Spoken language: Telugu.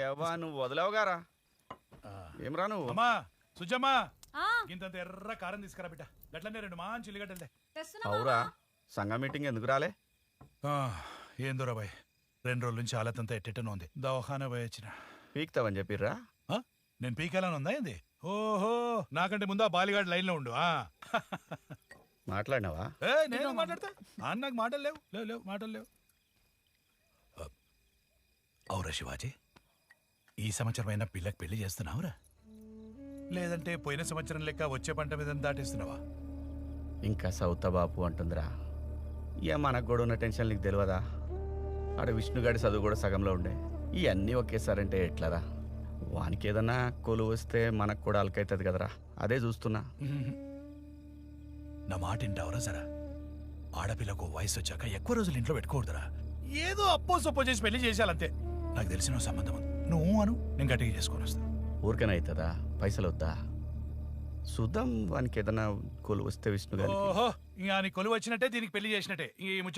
ఏవా నువ్వు వదిలేవుగారా ఏమరా నువ్వు అమ్మా సుజమ్మా ఇంతంత ఎర్ర కారం తీసుకురా బిడ్డ గట్లనే 2 మంచి ఉల్లిగడ్డలే అవురా సంఘ మీటింగ్ ఎందుకు రాలే ఏం దూరాబాయ్ 2 రోజుల నుంచి ఆలతంతా ఎట్టెట్టను ఉంది దవాఖానా పోయి వచ్చిన పీక్తావని చెప్పిర్రా నేను పీకేలా ఉందా ఏంది ఓహో నాకంటే ముందు ఆ బాలిగాడు లైన్ లో ఉండు మాట్లాడినావా నేను మాట్లాడతా నాకు మాటలు లేవు లేవు లేవు మాటలు లేవు అవురా శివాజీ ఈ సంవత్సరం అయినా పిల్లకి పెళ్లి చేస్తున్నావురా లేదంటే పోయిన సంవత్సరం లెక్క వచ్చే పంట మీద దాటేస్తున్నావా ఇంకా సౌత బాపు అంటుందిరా ఇక మనకు కూడా ఉన్న టెన్షన్ నీకు తెలియదా ఆడ విష్ణుగాడి చదువు కూడా సగంలో ఉండే ఇవన్నీ ఒకేసారంటే ఎట్లరా వానికి ఏదన్నా కొలువు వస్తే మనకు కూడా అలకైతుంది కదరా అదే చూస్తున్నా నా మాట వింటావురా సరా ఆడపిల్లకు వయసు వచ్చాక ఎక్కువ రోజులు ఇంట్లో పెట్టుకోకూడదురా ఏదో అప్పో సొప్పో చేసి పెళ్లి చేసేయాలంతే నాకు తెలిసిన సంబంధం ఉంది నువ్వు అను నేను గట్టిగా చేసుకొని వస్తా ఊరికనే అవుతుందా పైసలు వద్దా చూద్దాం వానికి ఏదన్నా కొలువు వస్తే విష్ణుగాడి ఓహో ఇంకా కొలువు వచ్చినట్టే దీనికి పెళ్లి చేసినట్టే ఈ ముచ్చట